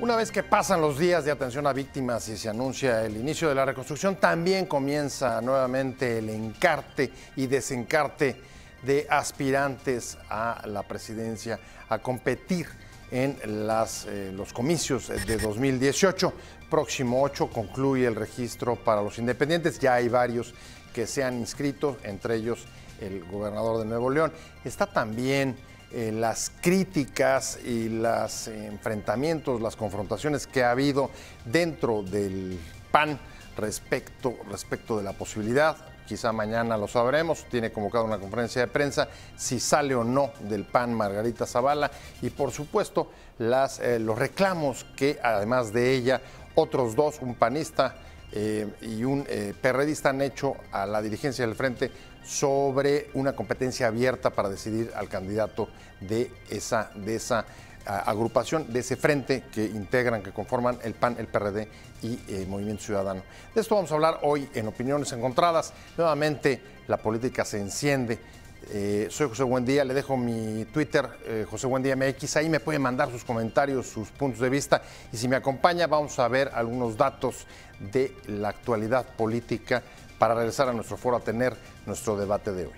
Una vez que pasan los días de atención a víctimas y se anuncia el inicio de la reconstrucción, también comienza nuevamente el encarte y desencarte de aspirantes a la presidencia a competir en los comicios de 2018. Próximo 8 concluye el registro para los independientes. Ya hay varios que se han inscrito, entre ellos el gobernador de Nuevo León. Está también las críticas y los enfrentamientos, las confrontaciones que ha habido dentro del PAN respecto de la posibilidad, quizá mañana lo sabremos, tiene convocada una conferencia de prensa, si sale o no del PAN Margarita Zavala, y por supuesto los reclamos que además de ella otros dos, un panista y un perredista, han hecho a la dirigencia del Frente sobre una competencia abierta para decidir al candidato de esa agrupación, de ese frente que conforman el PAN, el PRD y Movimiento Ciudadano. De esto vamos a hablar hoy en Opiniones Encontradas. Nuevamente la política se enciende. Soy José Buendía, le dejo mi Twitter, José Buendía MX, ahí me pueden mandar sus comentarios, sus puntos de vista, y si me acompaña vamos a ver algunos datos de la actualidad política para regresar a nuestro foro a tener nuestro debate de hoy.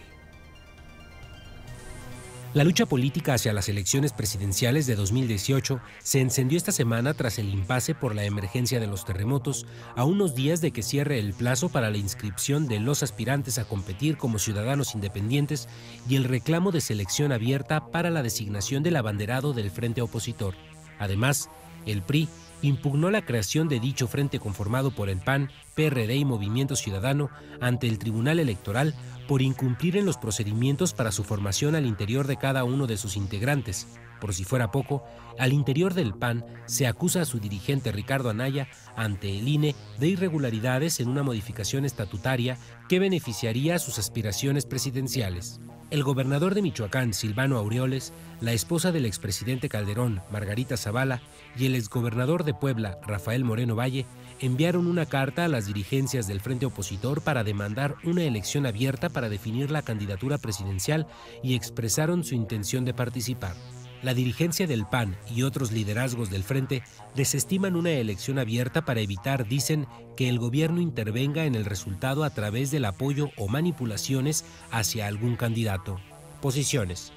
La lucha política hacia las elecciones presidenciales de 2018 se encendió esta semana tras el impasse por la emergencia de los terremotos, a unos días de que cierre el plazo para la inscripción de los aspirantes a competir como ciudadanos independientes y el reclamo de selección abierta para la designación del abanderado del frente opositor. Además, el PRI impugnó la creación de dicho frente conformado por el PAN, PRD y Movimiento Ciudadano ante el Tribunal Electoral por incumplir en los procedimientos para su formación al interior de cada uno de sus integrantes. Por si fuera poco, al interior del PAN se acusa a su dirigente Ricardo Anaya ante el INE de irregularidades en una modificación estatutaria que beneficiaría a sus aspiraciones presidenciales. El gobernador de Michoacán, Silvano Aureoles, la esposa del expresidente Calderón, Margarita Zavala, y el exgobernador de Puebla, Rafael Moreno Valle, enviaron una carta a las dirigencias del frente opositor para demandar una elección abierta para definir la candidatura presidencial y expresaron su intención de participar. La dirigencia del PAN y otros liderazgos del frente desestiman una elección abierta para evitar, dicen, que el gobierno intervenga en el resultado a través del apoyo o manipulaciones hacia algún candidato. Posiciones.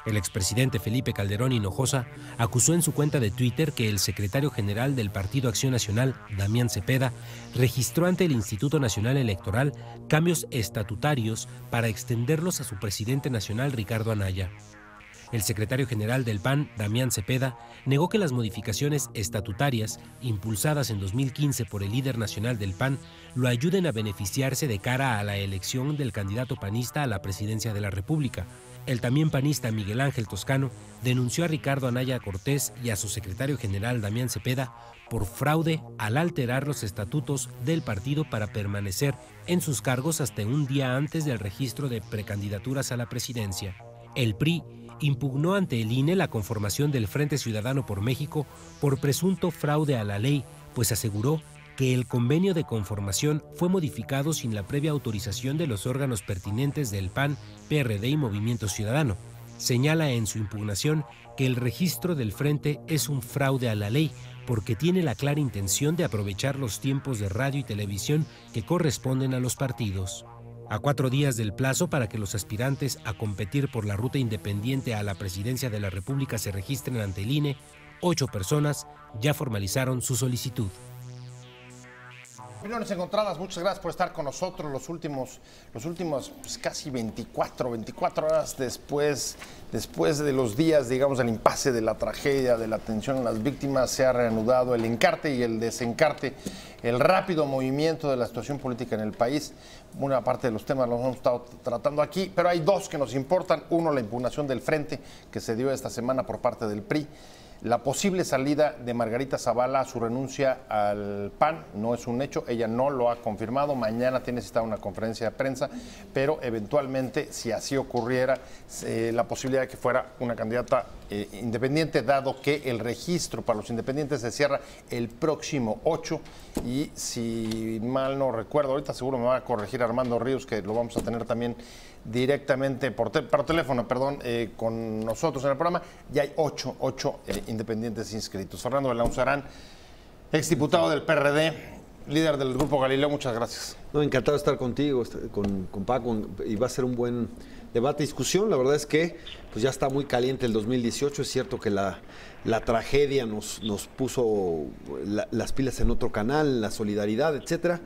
El expresidente Felipe Calderón Hinojosa acusó en su cuenta de Twitter que el secretario general del Partido Acción Nacional, Damián Cepeda, registró ante el Instituto Nacional Electoral cambios estatutarios para extenderlos a su presidente nacional, Ricardo Anaya. El secretario general del PAN, Damián Cepeda, negó que las modificaciones estatutarias, impulsadas en 2015 por el líder nacional del PAN, lo ayuden a beneficiarse de cara a la elección del candidato panista a la presidencia de la República. El también panista Miguel Ángel Toscano denunció a Ricardo Anaya Cortés y a su secretario general Damián Cepeda por fraude al alterar los estatutos del partido para permanecer en sus cargos hasta un día antes del registro de precandidaturas a la presidencia. El PRI impugnó ante el INE la conformación del Frente Ciudadano por México por presunto fraude a la ley, pues aseguró que el convenio de conformación fue modificado sin la previa autorización de los órganos pertinentes del PAN, PRD y Movimiento Ciudadano. Señala en su impugnación que el registro del Frente es un fraude a la ley porque tiene la clara intención de aprovechar los tiempos de radio y televisión que corresponden a los partidos. A 4 días del plazo para que los aspirantes a competir por la ruta independiente a la presidencia de la República se registren ante el INE, 8 personas ya formalizaron su solicitud. Opiniones Encontradas, muchas gracias por estar con nosotros los últimos pues, casi 24 horas después de los días, digamos, del impasse, de la tragedia, de la atención a las víctimas. Se ha reanudado el encarte y el desencarte, el rápido movimiento de la situación política en el país. Una parte de los temas los hemos estado tratando aquí, pero hay dos que nos importan. Uno, la impugnación del Frente que se dio esta semana por parte del PRI. La posible salida de Margarita Zavala a su renuncia al PAN no es un hecho, ella no lo ha confirmado. Mañana tiene citada una conferencia de prensa, pero eventualmente, si así ocurriera, la posibilidad de que fuera una candidata independiente, dado que el registro para los independientes se cierra el próximo 8 y si mal no recuerdo, ahorita seguro me va a corregir Armando Ríos, que lo vamos a tener también directamente por teléfono, con nosotros en el programa. Ya hay 8 independientes inscritos. Fernando Belaunzarán, exdiputado del PRD, líder del Grupo Galileo, muchas gracias. No, encantado de estar contigo, con Paco, y va a ser un buen debate y discusión. La verdad es que pues ya está muy caliente el 2018. Es cierto que la tragedia nos puso las pilas en otro canal, la solidaridad, etcétera.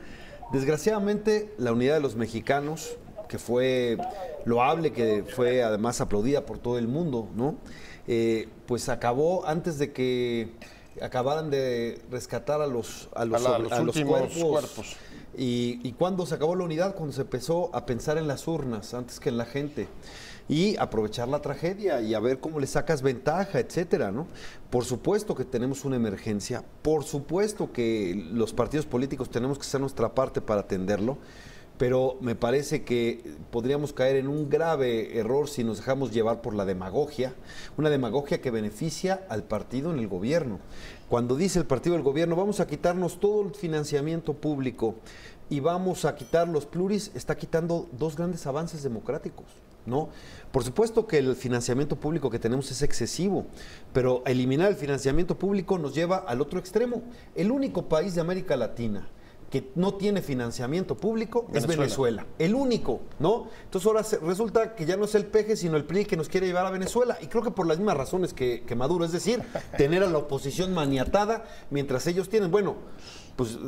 Desgraciadamente, la unidad de los mexicanos, que fue loable, que fue además aplaudida por todo el mundo, ¿no? Pues acabó antes de que acabaran de rescatar a los cuerpos. ¿Y cuándo se acabó la unidad? Cuando se empezó a pensar en las urnas antes que en la gente y aprovechar la tragedia y a ver cómo le sacas ventaja, etcétera, ¿no? Por supuesto que tenemos una emergencia, por supuesto que los partidos políticos tenemos que hacer nuestra parte para atenderlo, pero me parece que podríamos caer en un grave error si nos dejamos llevar por la demagogia, una demagogia que beneficia al partido en el gobierno. Cuando dice el partido del gobierno, vamos a quitarnos todo el financiamiento público y vamos a quitar los pluris, está quitando dos grandes avances democráticos, ¿no? Por supuesto que el financiamiento público que tenemos es excesivo, pero eliminar el financiamiento público nos lleva al otro extremo. El único país de América Latina que no tiene financiamiento público es Venezuela, el único, ¿no? Entonces ahora resulta que ya no es el PG, sino el PRI que nos quiere llevar a Venezuela, y creo que por las mismas razones que Maduro, es decir, tener a la oposición maniatada mientras ellos tienen, bueno, pues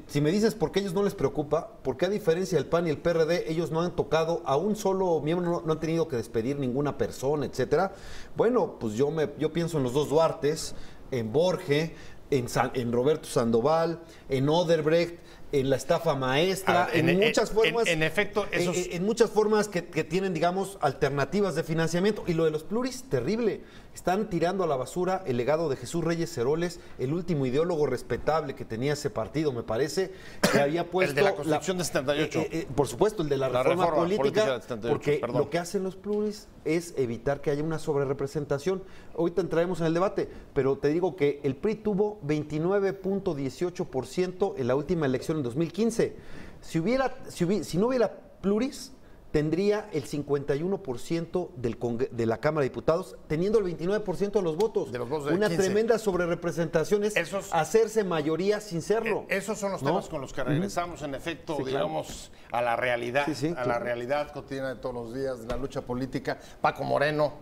si me dices por qué a ellos no les preocupa, porque a diferencia del PAN y el PRD, ellos no han tocado a un solo miembro, no han tenido que despedir ninguna persona, etcétera. Bueno, pues yo pienso en los dos Duartes, en Borge, en Roberto Sandoval, en Odebrecht, en la estafa maestra, en muchas formas. En efecto, en muchas formas que tienen, digamos, alternativas de financiamiento. Y lo de los pluris, terrible. Están tirando a la basura el legado de Jesús Reyes Heroles, el último ideólogo respetable que tenía ese partido, me parece, que había puesto... El de la Constitución de 78. Por supuesto, el de la reforma política, de 78, porque perdón. lo que hacen los pluris es evitar que haya una sobrerepresentación. Ahorita entraremos en el debate, pero te digo que el PRI tuvo 29.18% en la última elección en 2015. Si no hubiera pluris, tendría el 51% de la Cámara de Diputados, teniendo el 29% de los votos. De una 15. Tremenda sobrerepresentación, es hacerse mayoría sin serlo. Esos son los temas con los que regresamos, en efecto, Sí, digamos, a la realidad, la realidad cotidiana de todos los días, de la lucha política. Paco Moreno,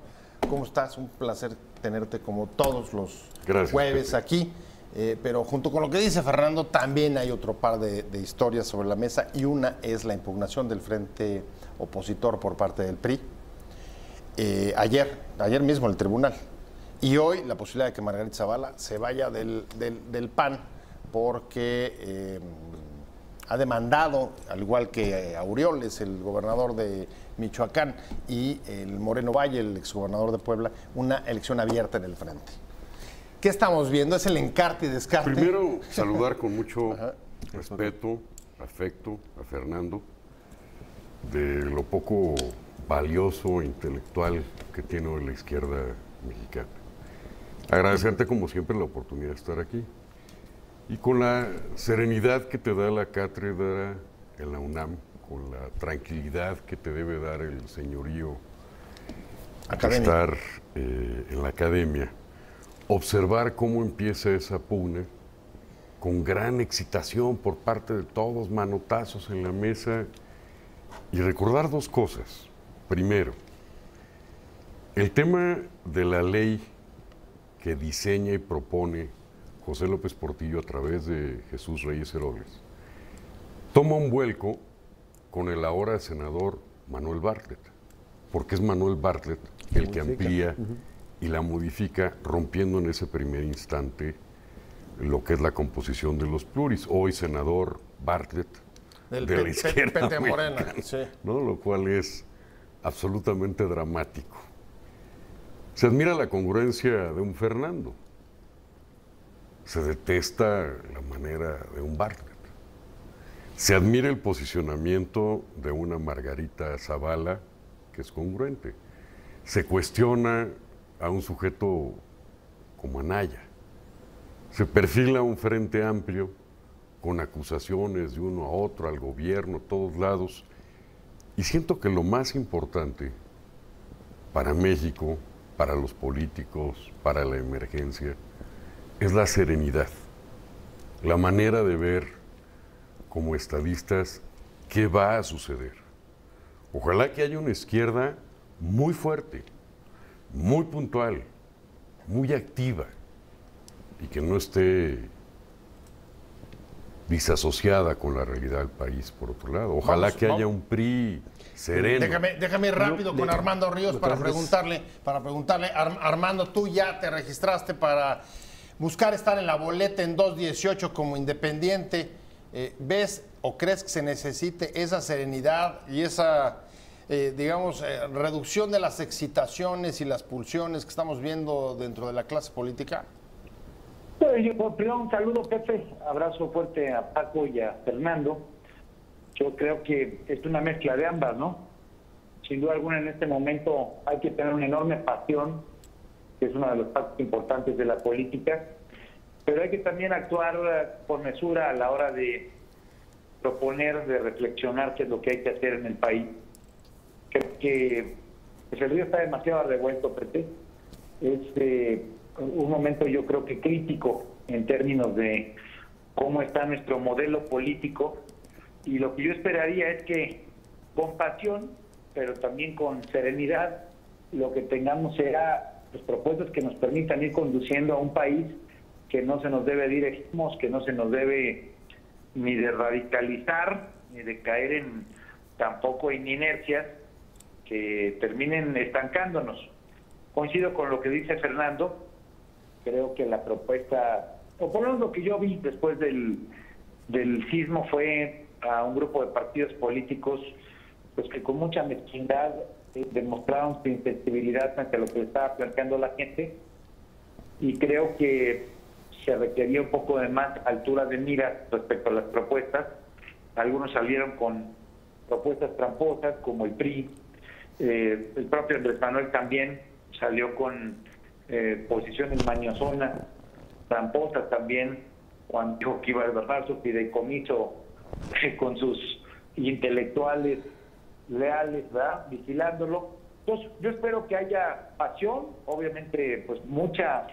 ¿cómo estás? Un placer tenerte como todos los jueves aquí. Pero junto con lo que dice Fernando, también hay otro par de historias sobre la mesa, y una es la impugnación del frente opositor por parte del PRI. Ayer mismo el tribunal, y hoy la posibilidad de que Margarita Zavala se vaya del PAN porque ha demandado, al igual que Aureoles, el gobernador de Michoacán, y el Moreno Valle, el exgobernador de Puebla, una elección abierta en el frente. ¿Qué estamos viendo? ¿Es el encarte y descarte? Primero, saludar con mucho respeto, afecto a Fernando, de lo poco valioso e intelectual que tiene hoy la izquierda mexicana. Agradecerte, como siempre, la oportunidad de estar aquí. Y con la serenidad que te da la cátedra en la UNAM, con la tranquilidad que te debe dar el señorío de estar en la academia, observar cómo empieza esa pugna con gran excitación por parte de todos, manotazos en la mesa, y recordar dos cosas. Primero, el tema de la ley que diseña y propone José López Portillo a través de Jesús Reyes Heroles toma un vuelco con el ahora senador Manuel Bartlett, porque es Manuel Bartlett el que amplía y la modifica, rompiendo en ese primer instante lo que es la composición de los pluris. Hoy senador Bartlett de la izquierda Morena, ¿no? Lo cual es absolutamente dramático. Se admira la congruencia de un Fernando, se detesta la manera de un Bartlett, se admira el posicionamiento de una Margarita Zavala, que es congruente, se cuestiona a un sujeto como Anaya. Se perfila un frente amplio con acusaciones de uno a otro, al gobierno, a todos lados. Y siento que lo más importante para México, para los políticos, para la emergencia, es la serenidad, la manera de ver como estadistas qué va a suceder. Ojalá que haya una izquierda muy fuerte, muy puntual, muy activa y que no esté disasociada con la realidad del país, por otro lado. Ojalá que haya un PRI sereno. Déjame ir rápido con Armando Ríos para preguntarle, Armando, tú ya te registraste para buscar estar en la boleta en 218 como independiente. ¿Ves o crees que se necesite esa serenidad y esa, reducción de las excitaciones y las pulsiones que estamos viendo dentro de la clase política? Primero un saludo, Pepe, abrazo fuerte a Paco y a Fernando. Yo creo que es una mezcla de ambas, ¿no? Sin duda alguna en este momento hay que tener una enorme pasión, que es uno de los pasos importantes de la política, pero hay que también actuar por mesura a la hora de proponer, de reflexionar qué es lo que hay que hacer en el país. Creo que el río está demasiado revuelto, Pepe. Es un momento yo creo que crítico en términos de cómo está nuestro modelo político, y lo que yo esperaría es que con pasión, pero también con serenidad, lo que tengamos será pues, propuestas que nos permitan ir conduciendo a un país que no se nos debe de ir extremos, que no se nos debe ni de radicalizar, ni de caer en tampoco en inercias que terminen estancándonos. Coincido con lo que dice Fernando. Creo que la propuesta, o por lo menos lo que yo vi después del sismo, fue a un grupo de partidos políticos pues que con mucha mezquindad demostraron su insensibilidad ante lo que le estaba planteando la gente, y creo que se requería un poco de más altura de mira respecto a las propuestas. Algunos salieron con propuestas tramposas, como el PRI, el propio Andrés Manuel también salió con posiciones mañosonas, tramposas también, cuando dijo que iba a bajar su fideicomiso con sus intelectuales leales, ¿verdad?, vigilándolo. Entonces, yo espero que haya pasión, obviamente, pues mucha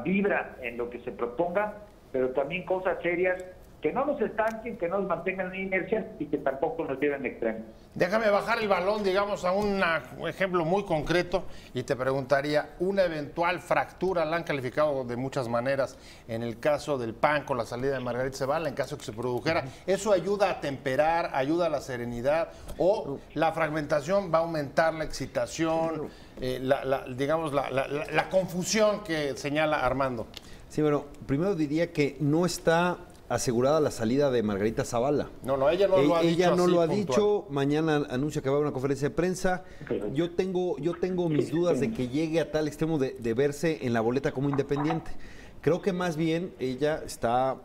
vibra en lo que se proponga, pero también cosas serias que no nos estanquen, que no nos mantengan en inercia y que tampoco nos lleven extremos. Déjame bajar el balón, digamos, a un ejemplo muy concreto, y te preguntaría, una eventual fractura, la han calificado de muchas maneras, en el caso del PAN con la salida de Margarita Zavala, en caso que se produjera, ¿eso ayuda a temperar, ayuda a la serenidad, o la fragmentación va a aumentar la excitación, la confusión que señala Armando? Sí, bueno, primero diría que no está asegurada la salida de Margarita Zavala. No, ella no lo ha dicho. Ella no lo ha puntual. dicho. Mañana anuncia que va a haber una conferencia de prensa. Yo tengo mis dudas de que llegue a tal extremo de verse en la boleta como independiente. Creo que más bien ella está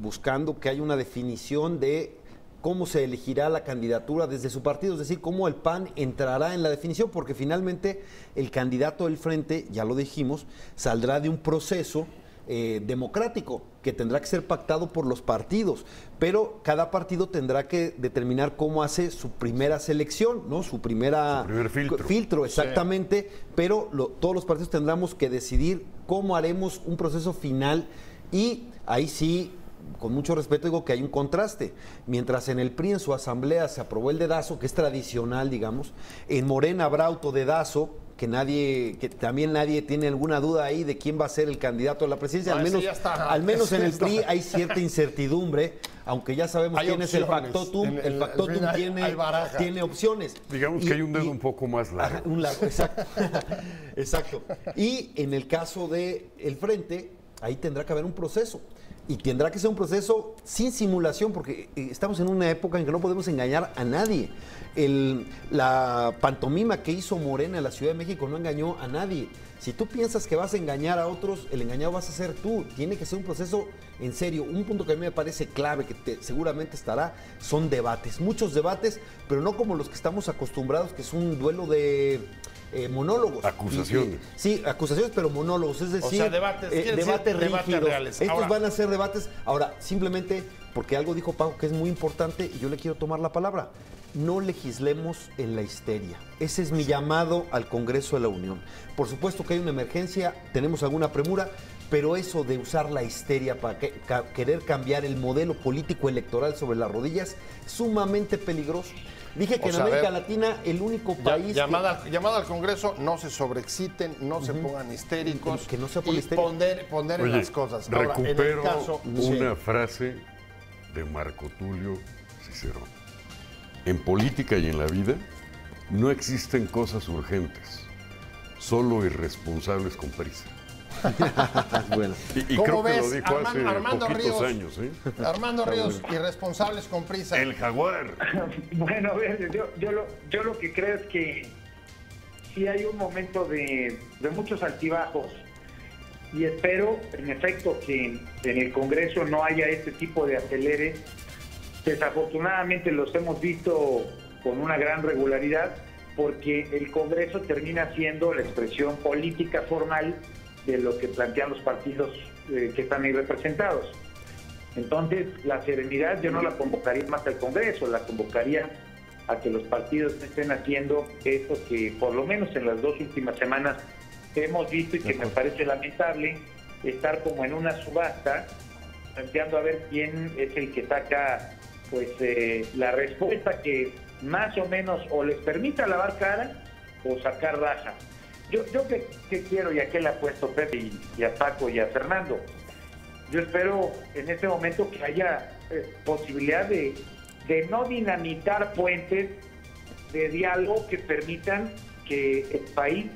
buscando que haya una definición de cómo se elegirá la candidatura desde su partido, es decir, cómo el PAN entrará en la definición, porque finalmente el candidato del frente, ya lo dijimos, saldrá de un proceso democrático que tendrá que ser pactado por los partidos, pero cada partido tendrá que determinar cómo hace su primera selección, ¿no? Su primer filtro, exactamente, sí. Pero todos los partidos tendremos que decidir cómo haremos un proceso final, y ahí sí, con mucho respeto, digo que hay un contraste. Mientras en el PRI, en su asamblea, se aprobó el dedazo, que es tradicional, digamos, en Morena habrá autodedazo, que también nadie tiene alguna duda ahí de quién va a ser el candidato a la presidencia. Al menos en el PRI hay cierta incertidumbre, aunque ya sabemos quién es el factotum. El factotum tiene opciones. Digamos que hay un dedo un poco más largo. Exacto. Exacto. Y en el caso del frente, ahí tendrá que haber un proceso. Y tendrá que ser un proceso sin simulación, porque estamos en una época en que no podemos engañar a nadie. La pantomima que hizo Morena en la Ciudad de México no engañó a nadie. Si tú piensas que vas a engañar a otros, el engañado vas a ser tú. Tiene que ser un proceso en serio. Un punto que a mí me parece clave, que seguramente estará, son debates. Muchos debates, pero no como los que estamos acostumbrados, que es un duelo de monólogos. Acusaciones. Sí, acusaciones, pero monólogos, es decir, sea, debates, debates rígidos. reales. Estos Ahora, van a ser debates. Ahora, simplemente porque algo dijo Paco que es muy importante y yo le quiero tomar la palabra. No legislemos en la histeria. Ese es mi llamado al Congreso de la Unión. Por supuesto que hay una emergencia, tenemos alguna premura, pero eso de usar la histeria para querer cambiar el modelo político electoral sobre las rodillas es sumamente peligroso. Dije que en América Latina el único país... Llamada al Congreso, no se sobreexciten, no se pongan histéricos. Que no sea por la histeria. Ponderen las cosas. Ahora, recupero en el caso, una frase de Marco Tulio Cicerón. En política y en la vida no existen cosas urgentes, solo irresponsables con prisa. Bueno. Y ¿cómo creo que ves? lo dijo hace Armando poquitos Ríos, años. Armando Ríos, irresponsables con prisa. El jaguar. Bueno, a ver, yo lo que creo es que sí hay un momento de muchos altibajos y espero, en efecto, que en el Congreso no haya este tipo de aceleres. Desafortunadamente los hemos visto con una gran regularidad porque el Congreso termina siendo la expresión política formal de lo que plantean los partidos que están ahí representados. Entonces, la serenidad yo no la convocaría más al Congreso, la convocaría a que los partidos estén haciendo esto que por lo menos en las 2 últimas semanas hemos visto y que me parece lamentable, estar como en una subasta, planteando a ver quién es el que saca pues la respuesta que más o menos o les permita lavar cara o sacar raja. Yo que quiero, y a qué le apuesto Pepe y a Paco y a Fernando, yo espero en este momento que haya posibilidad de no dinamitar puentes de diálogo que permitan que el país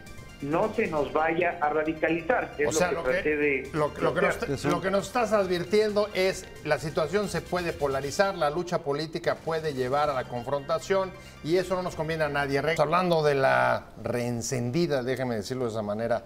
no se nos vaya a radicalizar. O sea, lo que nos estás advirtiendo es la situación se puede polarizar, la lucha política puede llevar a la confrontación y eso no nos conviene a nadie. Hablando de la reencendida, déjeme decirlo de esa manera,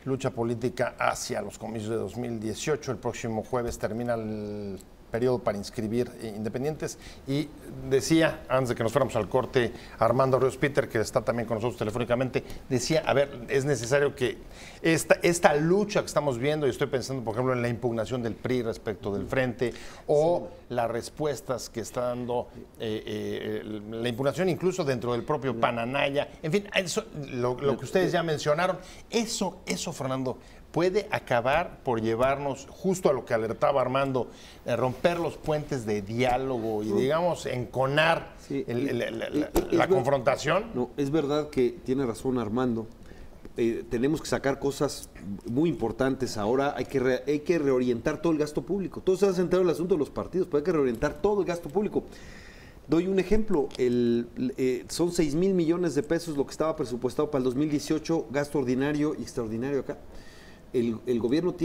lucha política hacia los comicios de 2018. El próximo jueves termina el periodo para inscribir independientes y decía, antes de que nos fuéramos al corte, Armando Ríos Peter, que está también con nosotros telefónicamente, decía, a ver, es necesario que esta lucha que estamos viendo, y estoy pensando, por ejemplo, en la impugnación del PRI respecto del Frente, o las respuestas que está dando la impugnación incluso dentro del propio PAN Anaya, en fin, eso, lo que ustedes ya mencionaron, eso, Fernando, puede acabar por llevarnos justo a lo que alertaba Armando, romper los puentes de diálogo y, digamos, enconar la confrontación. No, es verdad que tiene razón Armando. Tenemos que sacar cosas muy importantes ahora. Hay que reorientar todo el gasto público. Todos se han centrado en el asunto de los partidos, pero hay que reorientar todo el gasto público. Doy un ejemplo, son 6,000 millones de pesos lo que estaba presupuestado para el 2018, gasto ordinario y extraordinario acá. El gobierno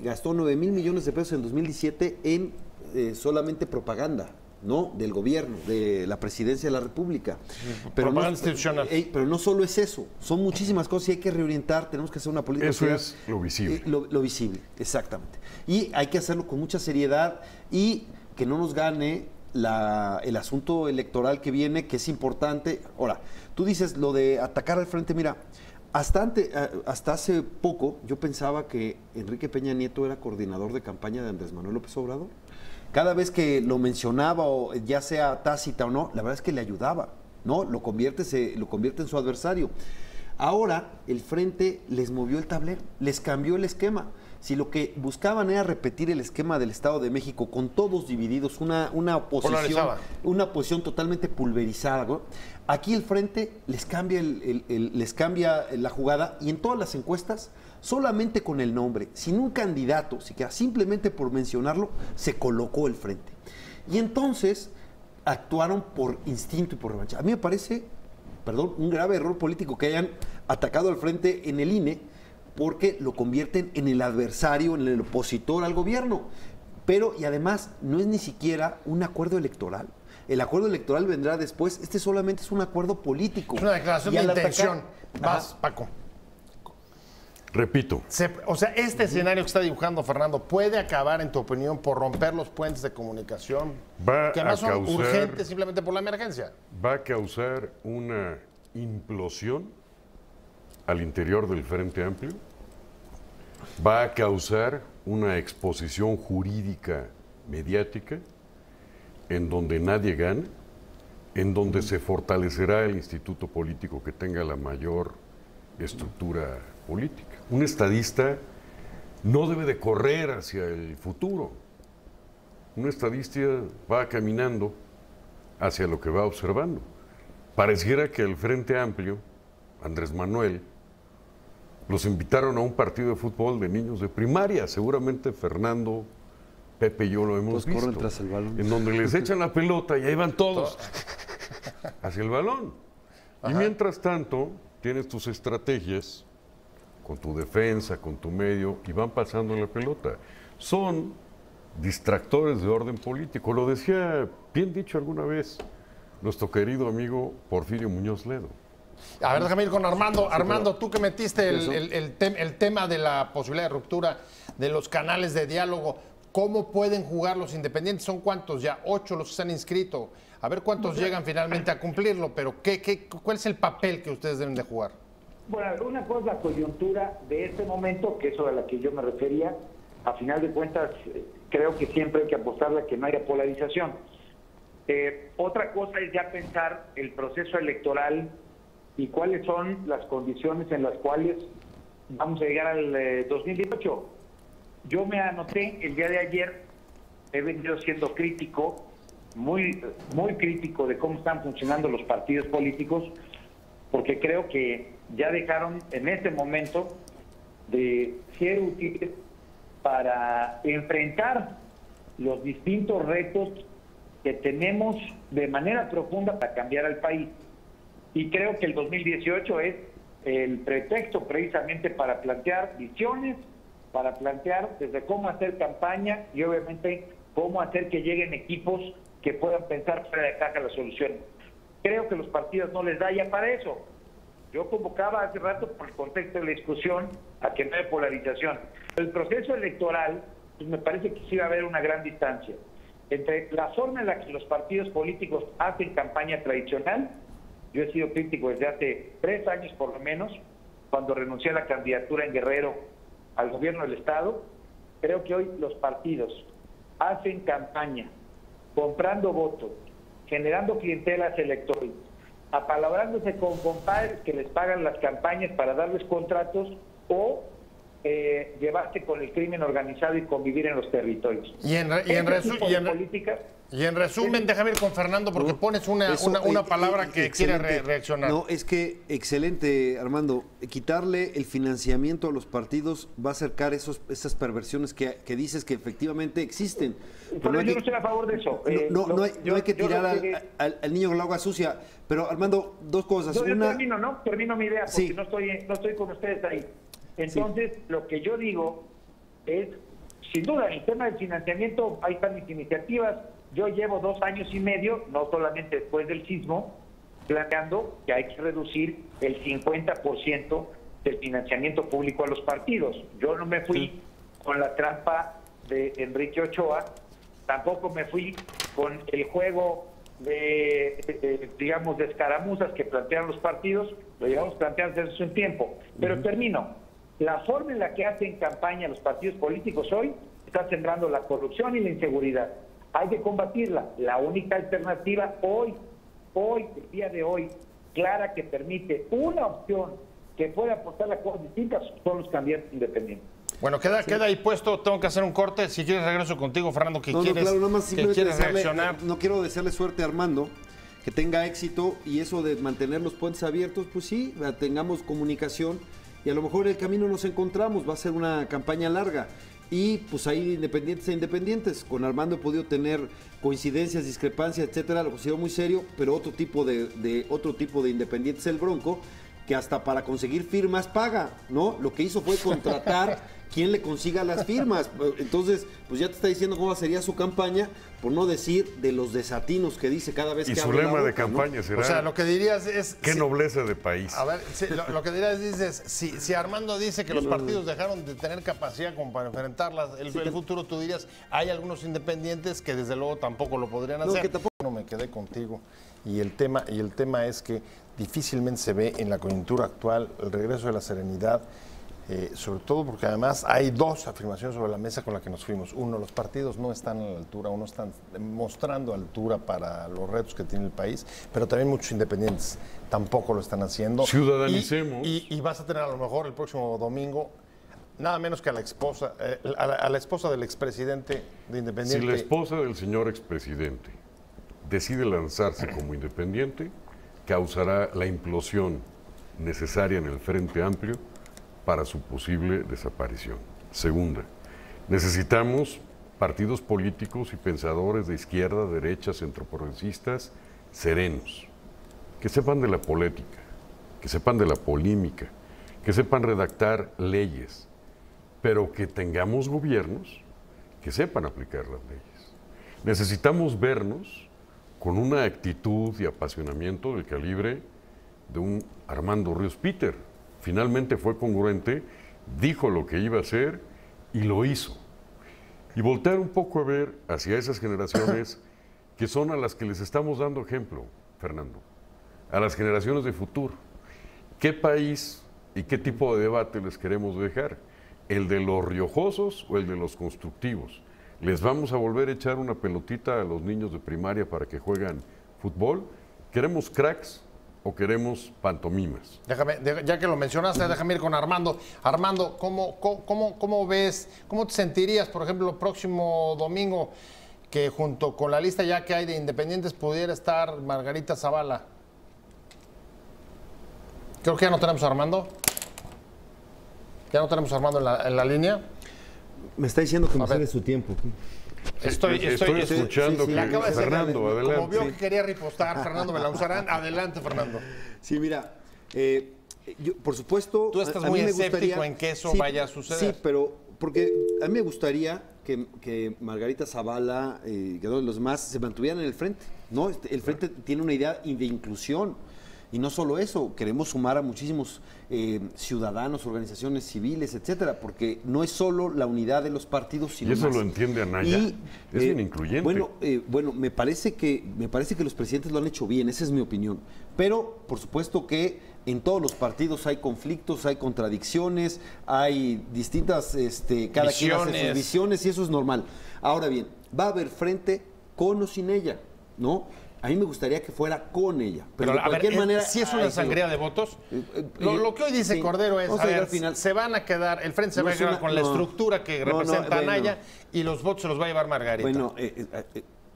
gastó 9,000 millones de pesos en 2017 en solamente propaganda, ¿no? Del gobierno, de la presidencia de la República. Pero propaganda institucional. Pero no solo es eso, son muchísimas cosas y hay que reorientar, tenemos que hacer una política. Eso es lo visible. Lo visible, exactamente. Y hay que hacerlo con mucha seriedad y que no nos gane el asunto electoral que viene, que es importante. Ahora, tú dices lo de atacar al frente, mira, hasta hace poco yo pensaba que Enrique Peña Nieto era coordinador de campaña de Andrés Manuel López Obrador. Cada vez que lo mencionaba, o ya sea tácita o no, la verdad es que le ayudaba, ¿no? Lo convierte en su adversario. Ahora el Frente les movió el tablero, les cambió el esquema. Si lo que buscaban era repetir el esquema del Estado de México con todos divididos, una oposición totalmente pulverizada, ¿no? Aquí el Frente les cambia la jugada y en todas las encuestas, solamente con el nombre, sin un candidato, siquiera simplemente por mencionarlo, se colocó el Frente. Y entonces actuaron por instinto y por revancha. A mí me parece, un grave error político que hayan atacado al Frente en el INE, porque lo convierten en el adversario, en el opositor al gobierno. Pero, y además, no es ni siquiera un acuerdo electoral. El acuerdo electoral vendrá después. Este solamente es un acuerdo político. Es una declaración de intención. Vas, Paco. Repito. O sea, este escenario que está dibujando Fernando puede acabar, en tu opinión, por romper los puentes de comunicación, que además son urgentes simplemente por la emergencia. Va a causar una implosión al interior del Frente Amplio va a causar una exposición jurídica mediática en donde nadie gana, en donde se fortalecerá el instituto político que tenga la mayor estructura política. Un estadista no debe de correr hacia el futuro. Un estadista va caminando hacia lo que va observando. Pareciera que el Frente Amplio, Andrés Manuel, los invitaron a un partido de fútbol de niños de primaria. Seguramente Fernando, Pepe y yo lo hemos visto. Corren tras el balón. En donde les echan la pelota y ahí van todos hacia el balón. Y mientras tanto, tienes tus estrategias con tu defensa, con tu medio, y van pasando la pelota. Son distractores de orden político. Lo decía bien dicho alguna vez nuestro querido amigo Porfirio Muñoz Ledo. A ver, déjame ir con Armando. Armando, tú que metiste el tema de la posibilidad de ruptura de los canales de diálogo, ¿cómo pueden jugar los independientes? ¿Son cuántos ya? 8 los que se han inscrito. A ver cuántos llegan finalmente a cumplirlo, pero ¿cuál es el papel que ustedes deben de jugar? Bueno, una cosa, la coyuntura de este momento, que es a la que yo me refería, a final de cuentas, creo que siempre hay que apostarle a que no haya polarización. Otra cosa es ya pensar el proceso electoral y cuáles son las condiciones en las cuales vamos a llegar al 2018. Yo me anoté el día de ayer, he venido siendo crítico, muy crítico de cómo están funcionando los partidos políticos, porque creo que ya dejaron en este momento de ser útiles para enfrentar los distintos retos que tenemos de manera profunda para cambiar al país. Y creo que el 2018 es el pretexto precisamente para plantear visiones, para plantear desde cómo hacer campaña y obviamente cómo hacer que lleguen equipos que puedan pensar fuera de caja la solución. Creo que los partidos no les da ya para eso. Yo convocaba hace rato, por el contexto de la discusión, a que no haya polarización. El proceso electoral, pues me parece que sí va a haber una gran distancia entre la forma en la que los partidos políticos hacen campaña tradicional. Yo he sido crítico desde hace 3 años por lo menos, cuando renuncié a la candidatura en Guerrero al gobierno del Estado. Creo que hoy los partidos hacen campaña, comprando votos, generando clientelas electorales, apalabrándose con compadres que les pagan las campañas para darles contratos o llevarse con el crimen organizado y convivir en los territorios. Y en resumen, déjame ir con Fernando porque pones una palabra que quiere reaccionar. No, es que excelente, Armando. Quitarle el financiamiento a los partidos va a acercar esas perversiones que dices que efectivamente existen. Pero yo no estoy a favor de eso. No hay que tirar al niño con el agua sucia. Pero, Armando, 2 cosas. Yo termino mi idea porque sí. no estoy con ustedes ahí. Entonces, lo que yo digo es, sin duda, el tema del financiamiento, ahí están mis iniciativas. Yo llevo 2 años y medio, no solamente después del sismo, planteando que hay que reducir el 50% del financiamiento público a los partidos. Yo no me fui con la trampa de Enrique Ochoa, tampoco me fui con el juego de escaramuzas que plantean los partidos, lo llevamos planteando desde hace un tiempo. Pero termino. La forma en la que hacen campaña los partidos políticos hoy está sembrando la corrupción y la inseguridad. Hay que combatirla. La única alternativa hoy, el día de hoy, clara, que permite una opción que pueda aportar las cosas distintas, son los candidatos independientes. Bueno, queda ahí puesto, tengo que hacer un corte. Si quieres regreso contigo, Fernando, quieres reaccionar. No quiero desearle suerte a Armando, que tenga éxito, y eso de mantener los puentes abiertos, pues sí, tengamos comunicación, y a lo mejor el camino nos encontramos, va a ser una campaña larga. Y pues ahí independientes. Con Armando he podido tener coincidencias, discrepancias, etcétera, lo considero muy serio, pero otro tipo de independientes, el Bronco, que hasta para conseguir firmas paga, ¿no? Lo que hizo fue contratar quien le consiga las firmas. Entonces, pues ya te está diciendo cómo sería su campaña, por no decir de los desatinos que dice cada vez que habla. Y su lema de campaña, ¿no? será... O sea, lo que dirías es... ¡Qué nobleza de país! A ver, lo que dirías es, si Armando dice que los partidos dejaron de tener capacidad como para enfrentar el futuro, tú dirías, hay algunos independientes que desde luego tampoco lo podrían hacer. no me quedé contigo. Y el tema es que difícilmente se ve en la coyuntura actual el regreso de la serenidad, sobre todo porque además hay dos afirmaciones sobre la mesa con las que nos fuimos. Uno, los partidos no están a la altura, o no están mostrando altura para los retos que tiene el país, pero también muchos independientes tampoco lo están haciendo. Ciudadanicemos. Y vas a tener a lo mejor el próximo domingo nada menos que a la esposa del expresidente de Independiente. Si la esposa del señor expresidente decide lanzarse como independiente, causará la implosión necesaria en el Frente Amplio para su posible desaparición. Segunda, necesitamos partidos políticos y pensadores de izquierda, derecha, centroprogresistas serenos, que sepan de la política, que sepan de la polímica, que sepan redactar leyes, pero que tengamos gobiernos que sepan aplicar las leyes. Necesitamos vernos con una actitud y apasionamiento del calibre de un Armando Ríos Peter. Finalmente fue congruente, dijo lo que iba a hacer y lo hizo. Y voltear un poco a ver hacia esas generaciones que son a las que les estamos dando ejemplo, Fernando, a las generaciones de futuro. ¿Qué país y qué tipo de debate les queremos dejar? ¿El de los riojosos o el de los constructivos? ¿Les vamos a volver a echar una pelotita a los niños de primaria para que juegan fútbol? ¿Queremos cracks o queremos pantomimas? Ya que lo mencionaste, déjame ir con Armando. Armando, ¿cómo ves, cómo te sentirías, por ejemplo, el próximo domingo, que junto con la lista ya que hay de independientes pudiera estar Margarita Zavala? Creo que ya no tenemos a Armando. Ya no tenemos a Armando en la línea. Me está diciendo que me sale su tiempo. Estoy escuchando que Fernando, adelante. Como vio que quería ripostar, Fernando Belauzarán, adelante, Fernando. Sí, mira, yo, por supuesto... Tú estás muy escéptico en que eso vaya a suceder. Sí, pero porque a mí me gustaría que Margarita Zavala y que los demás se mantuvieran en el frente, ¿no? El frente tiene una idea de inclusión. Y no solo eso, queremos sumar a muchísimos ciudadanos, organizaciones civiles, etcétera, porque no es solo la unidad de los partidos, sino y eso más. lo entiende Anaya. Es bien incluyente. Bueno, me parece que los presidentes lo han hecho bien, esa es mi opinión. Pero, por supuesto que en todos los partidos hay conflictos, hay contradicciones, hay distintas, cada quien hace sus visiones y eso es normal. Ahora bien, va a haber frente con o sin ella, ¿no? A mí me gustaría que fuera con ella. Pero de cualquier manera... ¿Si es una sangría de votos? Lo que hoy dice Cordero es, al final, se van a quedar, el frente se va a quedar con la estructura que representa Anaya y los votos se los va a llevar Margarita. Bueno,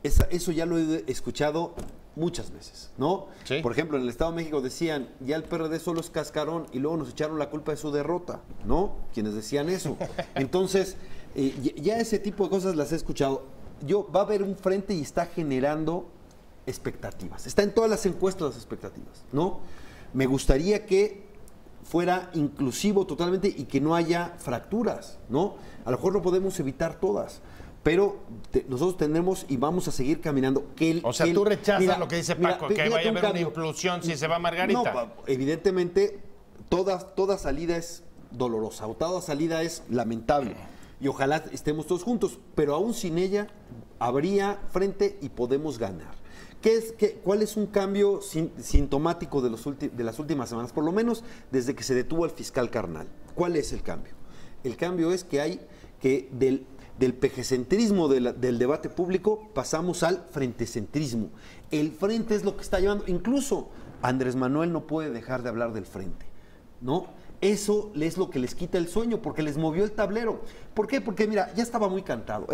eso ya lo he escuchado muchas veces, ¿no? ¿Sí? Por ejemplo, en el Estado de México decían, ya el PRD solo es cascarón y luego nos echaron la culpa de su derrota, ¿no? Quienes decían eso. Entonces, ya ese tipo de cosas las he escuchado. Va a haber un frente y está generando expectativas. Está en todas las encuestas las expectativas, ¿no? Me gustaría que fuera inclusivo totalmente y que no haya fracturas, ¿no? A lo mejor no podemos evitar todas, pero nosotros tenemos y vamos a seguir caminando. Tú rechazas lo que dice Paco, que vaya a haber una implosión si se va Margarita. No, evidentemente, toda salida es dolorosa, o toda salida es lamentable. Y ojalá estemos todos juntos, pero aún sin ella habría frente y podemos ganar. ¿Cuál es un cambio sintomático de las últimas semanas? Por lo menos desde que se detuvo el fiscal Carnal. ¿Cuál es el cambio? El cambio es que del pejecentrismo del debate público pasamos al frentecentrismo. El frente es lo que está llevando. Incluso Andrés Manuel no puede dejar de hablar del frente, ¿no? Eso es lo que les quita el sueño, porque les movió el tablero. ¿Por qué? Porque, mira, ya estaba muy cantado.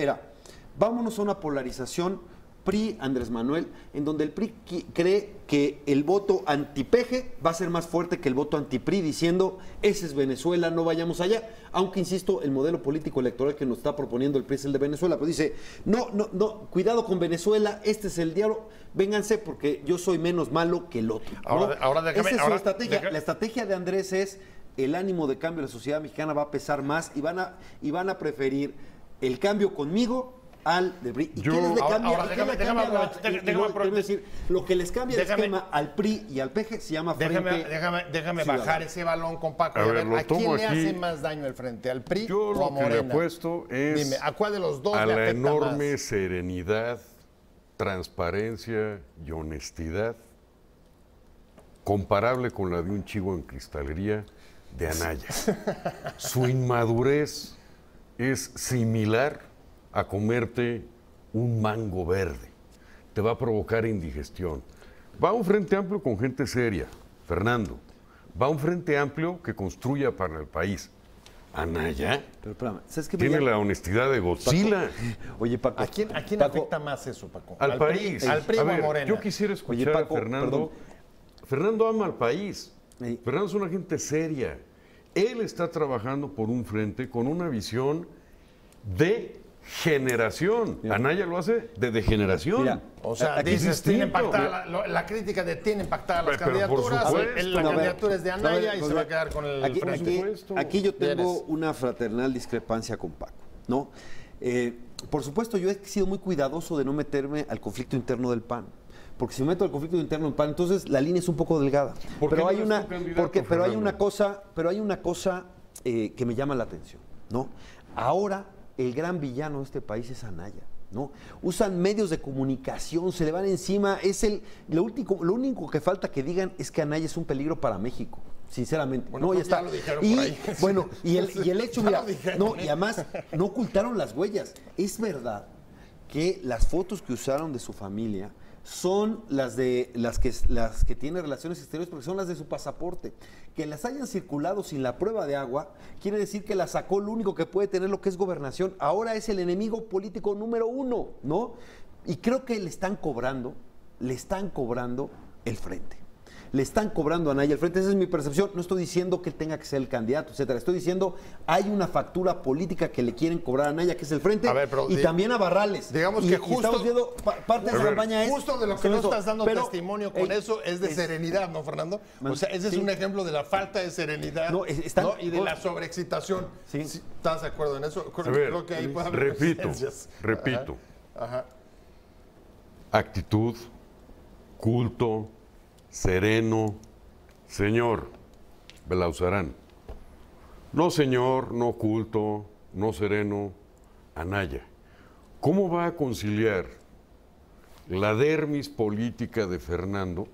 Vámonos a una polarización PRI-Andrés Manuel, en donde el PRI cree que el voto anti-Peje va a ser más fuerte que el voto anti-PRI, diciendo, ese es Venezuela, no vayamos allá. Aunque, insisto, el modelo político electoral que nos está proponiendo el PRI es el de Venezuela, pero dice, no, cuidado con Venezuela, este es el diablo, vénganse porque yo soy menos malo que el otro, ¿no? Esa es su estrategia. La estrategia de Andrés es, el ánimo de cambio de la sociedad mexicana va a pesar más y van a preferir el cambio conmigo al de PRI. ¿Y qué les cambia? Déjame decir, lo que les cambia el esquema al PRI y al PG se llama frente. Déjame bajar ese balón con Paco. ¿A quién le hace más daño el frente? ¿Al PRI o a Morena? Yo lo que le apuesto es Dime, ¿a cuál de los dos a le la afecta enorme más? serenidad transparencia y honestidad comparable con la de un chivo en cristalería de Anaya. Su inmadurez es similar a comerte un mango verde. Te va a provocar indigestión. Va a un frente amplio con gente seria, Fernando. Va a un frente amplio que construya para el país. Anaya Pero espérame, ¿sabes qué? tiene la honestidad de Godzilla. Oye, Paco. ¿A quién Paco, afecta más eso, Paco? Al país. ¿Al PRI A o a ver, Morena? yo quisiera escuchar Oye, Paco, a Fernando. perdón. Fernando ama al país. Sí. Fernando es una gente seria. Él está trabajando por un frente con una visión de generación. Mira. Anaya lo hace de degeneración. Mira, O sea, Aquí dices, es tiene distinto. impactada la crítica de tiene impactadas las Pero por candidaturas, supuesto. la No, a ver, candidatura es de Anaya a ver, y pues se va a mira, quedar con el aquí, presupuesto. aquí yo tengo Tienes. una fraternal discrepancia con Paco, ¿no? Por supuesto, yo he sido muy cuidadoso de no meterme al conflicto interno del PAN. Porque si me meto al conflicto interno del PAN, entonces la línea es un poco delgada. ¿Por qué Pero no hay eres una, tu candidato, pero hay Fernando? una cosa que me llama la atención, ¿no? Ahora el gran villano de este país es Anaya, ¿no? Usan medios de comunicación, se le van encima. Lo único que falta que digan es que Anaya es un peligro para México. Sinceramente, Bueno, no, pues ya ya está. lo dijeron Y por ahí. bueno, y el hecho, Ya mira, lo dijeron, no, y además no ocultaron las huellas. Es verdad que las fotos que usaron de su familia son las que tiene relaciones exteriores, porque son las de su pasaporte. Que las hayan circulado sin la prueba de agua quiere decir que la sacó lo único que puede tener, lo que es gobernación. Ahora es el enemigo político número 1, ¿no? Y creo que le están cobrando el frente. Le están cobrando a Anaya el frente, esa es mi percepción. No estoy diciendo que él tenga que ser el candidato, etcétera. Estoy diciendo hay una factura política que le quieren cobrar a Anaya, que es el frente, A ver, pero y también a Barrales. digamos Y que justo- estamos viendo parte de la campaña es Justo de lo que no estás dando testimonio con ey, eso es de serenidad, ¿no, Fernando? O sea, ese es sí. un ejemplo de la falta de serenidad, No, están- ¿no? Y de la sobreexcitación. Sí. ¿Estás de acuerdo en eso? A ver, Creo que ahí puede haber coincidencias. repito. Ajá. Actitud, culto, sereno. Señor Belauzarán. No señor, no culto, no sereno, Anaya. ¿Cómo va a conciliar la dermis política de Fernando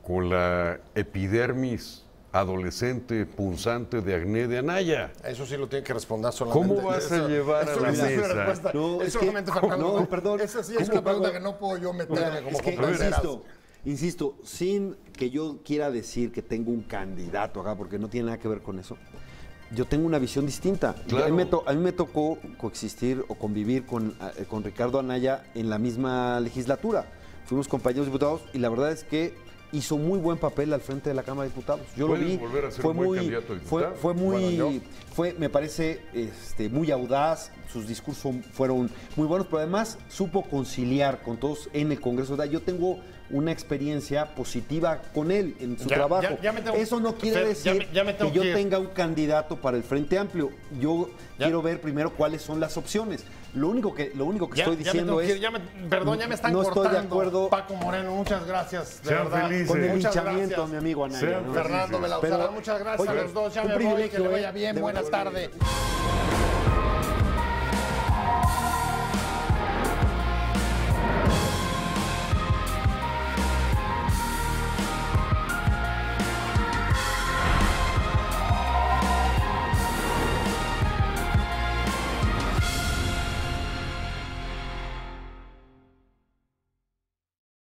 con la epidermis adolescente punzante de acné de Anaya? Eso sí lo tiene que responder solamente. ¿Cómo vas a llevar a eso la no es una mesa? respuesta. No, es es que- solamente Fernando. no, perdón. Esa sí es ¿Cómo una pregunta pago? que no puedo yo meterme como Es que, comprenderás. insisto, sin que yo quiera decir que tengo un candidato acá, porque no tiene nada que ver con eso, yo tengo una visión distinta. Claro. A mí me tocó coexistir o convivir con Ricardo Anaya en la misma legislatura. Fuimos compañeros diputados y la verdad es que hizo muy buen papel al frente de la Cámara de Diputados. Yo lo ¿Puedes vi, volver a ser fue un buen muy, candidato a diputado? fue muy, Bueno, me parece muy audaz, sus discursos fueron muy buenos, pero además supo conciliar con todos en el Congreso. Yo tengo una experiencia positiva con él en su trabajo. ya me tengo- Eso no quiere Fer, decir ya me tengo que yo que ir. tenga un candidato para el Frente Amplio. Yo quiero ver primero cuáles son las opciones. Lo único que estoy diciendo es... Perdón, ya me están no cortando. estoy de acuerdo. Paco Moreno, muchas gracias. De Sean verdad. felices. Con el Muchas linchamiento gracias. a mi amigo Anaya. Sean ¿no? Fernando felices. Belauzarán, Pero, muchas gracias oye, a los dos. Ya un me voy, que privilegio, le vaya bien. de Buenas verdad. tardes.